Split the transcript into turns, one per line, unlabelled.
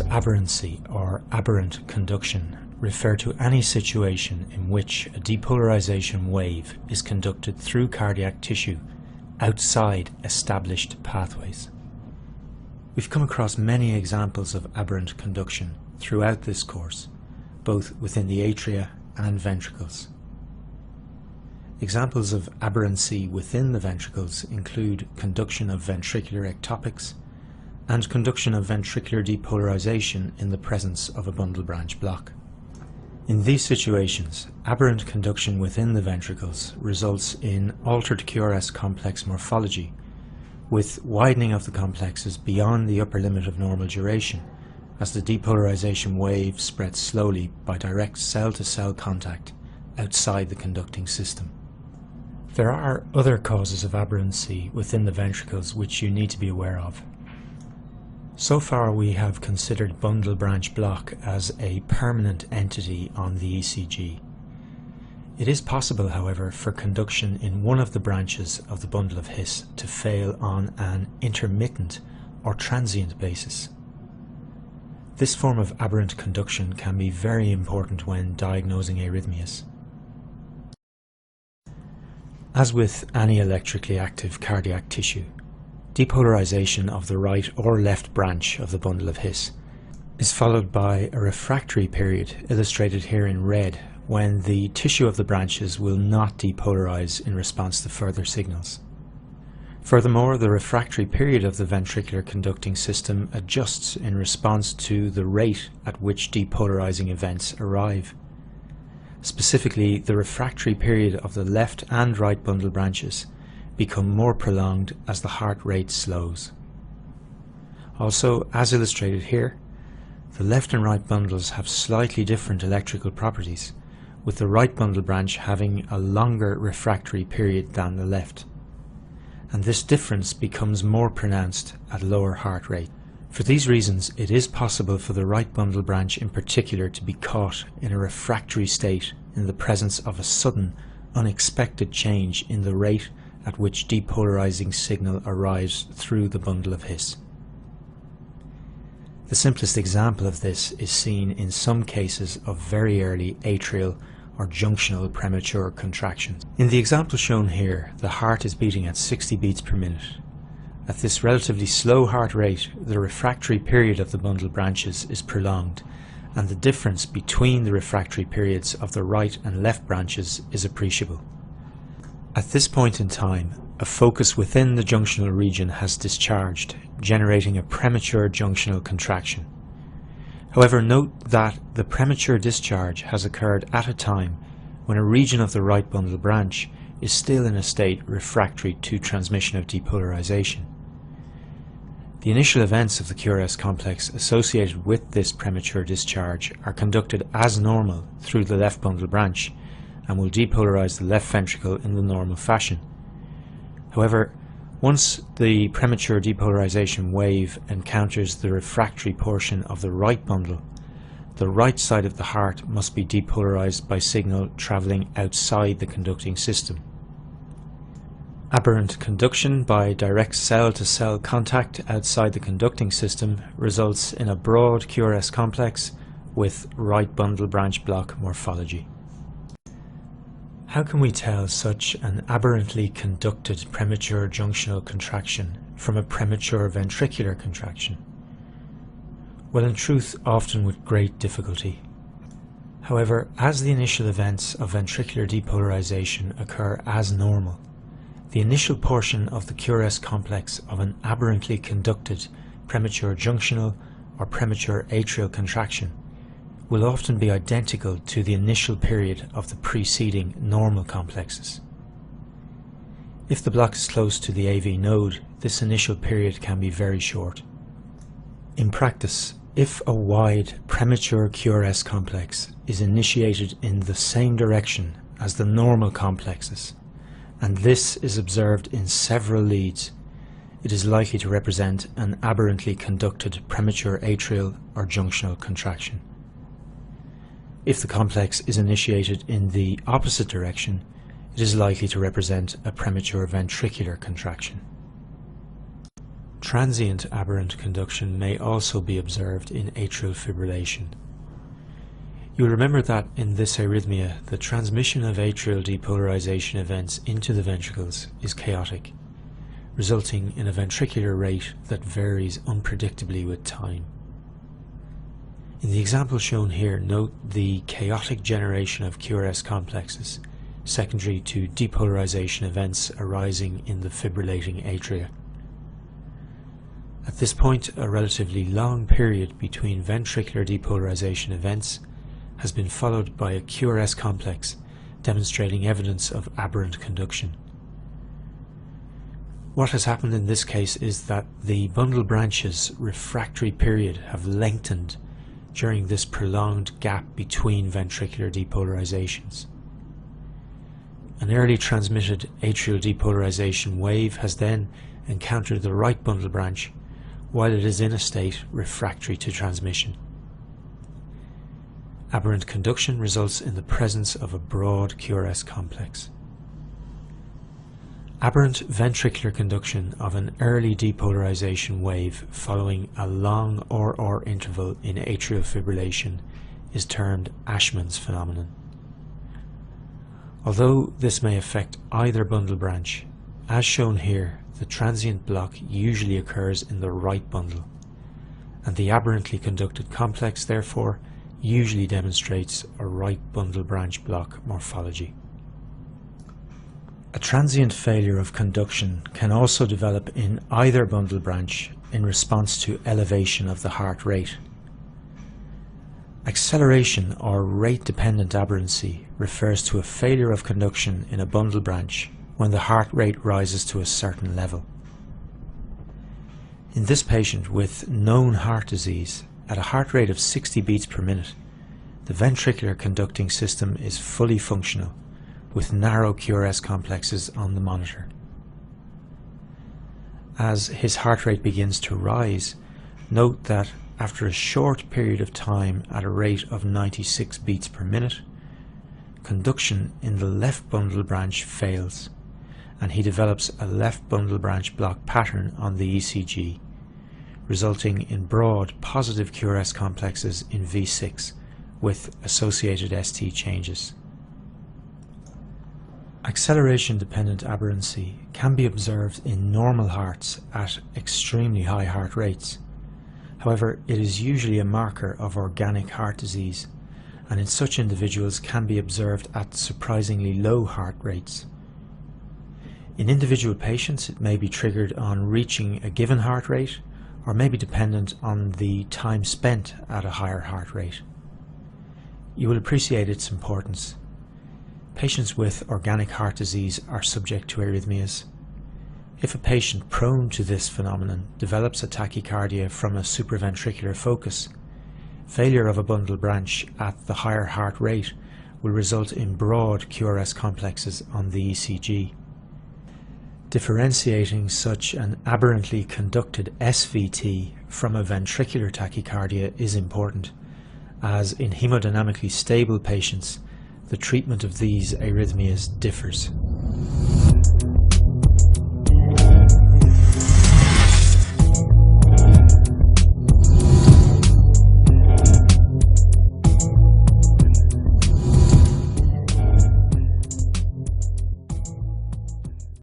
Terms aberrancy or aberrant conduction refer to any situation in which a depolarization wave is conducted through cardiac tissue outside established pathways. We've come across many examples of aberrant conduction throughout this course, both within the atria and ventricles. Examples of aberrancy within the ventricles include conduction of ventricular ectopics and conduction of ventricular depolarization in the presence of a bundle branch block. In these situations, aberrant conduction within the ventricles results in altered QRS complex morphology, with widening of the complexes beyond the upper limit of normal duration as the depolarization wave spreads slowly by direct cell-to-cell contact outside the conducting system. There are other causes of aberrancy within the ventricles which you need to be aware of. So far we have considered bundle branch block as a permanent entity on the ECG. It is possible, however, for conduction in one of the branches of the bundle of His to fail on an intermittent or transient basis. This form of aberrant conduction can be very important when diagnosing arrhythmias. As with any electrically active cardiac tissue, depolarization of the right or left branch of the bundle of His is followed by a refractory period, illustrated here in red, when the tissue of the branches will not depolarize in response to further signals. Furthermore, the refractory period of the ventricular conducting system adjusts in response to the rate at which depolarizing events arrive. Specifically, the refractory period of the left and right bundle branches become more prolonged as the heart rate slows. Also, as illustrated here, the left and right bundles have slightly different electrical properties, with the right bundle branch having a longer refractory period than the left. And this difference becomes more pronounced at lower heart rate. For these reasons, it is possible for the right bundle branch in particular to be caught in a refractory state in the presence of a sudden, unexpected change in the rate at which depolarizing signal arrives through the bundle of His. The simplest example of this is seen in some cases of very early atrial or junctional premature contractions. In the example shown here, the heart is beating at 60 beats per minute. At this relatively slow heart rate, the refractory period of the bundle branches is prolonged, and the difference between the refractory periods of the right and left branches is appreciable. At this point in time, a focus within the junctional region has discharged, generating a premature junctional contraction. However, note that the premature discharge has occurred at a time when a region of the right bundle branch is still in a state refractory to transmission of depolarization. The initial events of the QRS complex associated with this premature discharge are conducted as normal through the left bundle branch and will depolarize the left ventricle in the normal fashion. However, once the premature depolarization wave encounters the refractory portion of the right bundle, the right side of the heart must be depolarized by signal traveling outside the conducting system. Aberrant conduction by direct cell-to-cell contact outside the conducting system results in a broad QRS complex with right bundle branch block morphology. How can we tell such an aberrantly conducted premature junctional contraction from a premature ventricular contraction? Well, in truth, often with great difficulty. However, as the initial events of ventricular depolarization occur as normal, the initial portion of the QRS complex of an aberrantly conducted premature junctional or premature atrial contraction will often be identical to the initial period of the preceding normal complexes. If the block is close to the AV node, this initial period can be very short. In practice, if a wide premature QRS complex is initiated in the same direction as the normal complexes, and this is observed in several leads, it is likely to represent an aberrantly conducted premature atrial or junctional contraction. If the complex is initiated in the opposite direction, it is likely to represent a premature ventricular contraction. Transient aberrant conduction may also be observed in atrial fibrillation. You will remember that in this arrhythmia, the transmission of atrial depolarization events into the ventricles is chaotic, resulting in a ventricular rate that varies unpredictably with time. In the example shown here, note the chaotic generation of QRS complexes secondary to depolarization events arising in the fibrillating atria. At this point, a relatively long period between ventricular depolarization events has been followed by a QRS complex demonstrating evidence of aberrant conduction. What has happened in this case is that the bundle branch's refractory period have lengthened during this prolonged gap between ventricular depolarizations. An early transmitted atrial depolarization wave has then encountered the right bundle branch while it is in a state refractory to transmission. Aberrant conduction results in the presence of a broad QRS complex. Aberrant ventricular conduction of an early depolarization wave following a long RR interval in atrial fibrillation is termed Ashman's phenomenon. Although this may affect either bundle branch, as shown here, the transient block usually occurs in the right bundle, and the aberrantly conducted complex therefore usually demonstrates a right bundle branch block morphology. A transient failure of conduction can also develop in either bundle branch in response to elevation of the heart rate. Acceleration or rate-dependent aberrancy refers to a failure of conduction in a bundle branch when the heart rate rises to a certain level. In this patient with known heart disease, at a heart rate of 60 beats per minute, the ventricular conducting system is fully functional, with narrow QRS complexes on the monitor. As his heart rate begins to rise, note that after a short period of time at a rate of 96 beats per minute, conduction in the left bundle branch fails, and he develops a left bundle branch block pattern on the ECG, resulting in broad positive QRS complexes in V6 with associated ST changes. Acceleration-dependent aberrancy can be observed in normal hearts at extremely high heart rates. However, it is usually a marker of organic heart disease, and in such individuals can be observed at surprisingly low heart rates. In individual patients, it may be triggered on reaching a given heart rate, or may be dependent on the time spent at a higher heart rate. You will appreciate its importance. Patients with organic heart disease are subject to arrhythmias. If a patient prone to this phenomenon develops a tachycardia from a supraventricular focus, failure of a bundle branch at the higher heart rate will result in broad QRS complexes on the ECG. Differentiating such an aberrantly conducted SVT from a ventricular tachycardia is important, as in hemodynamically stable patients, the treatment of these arrhythmias differs.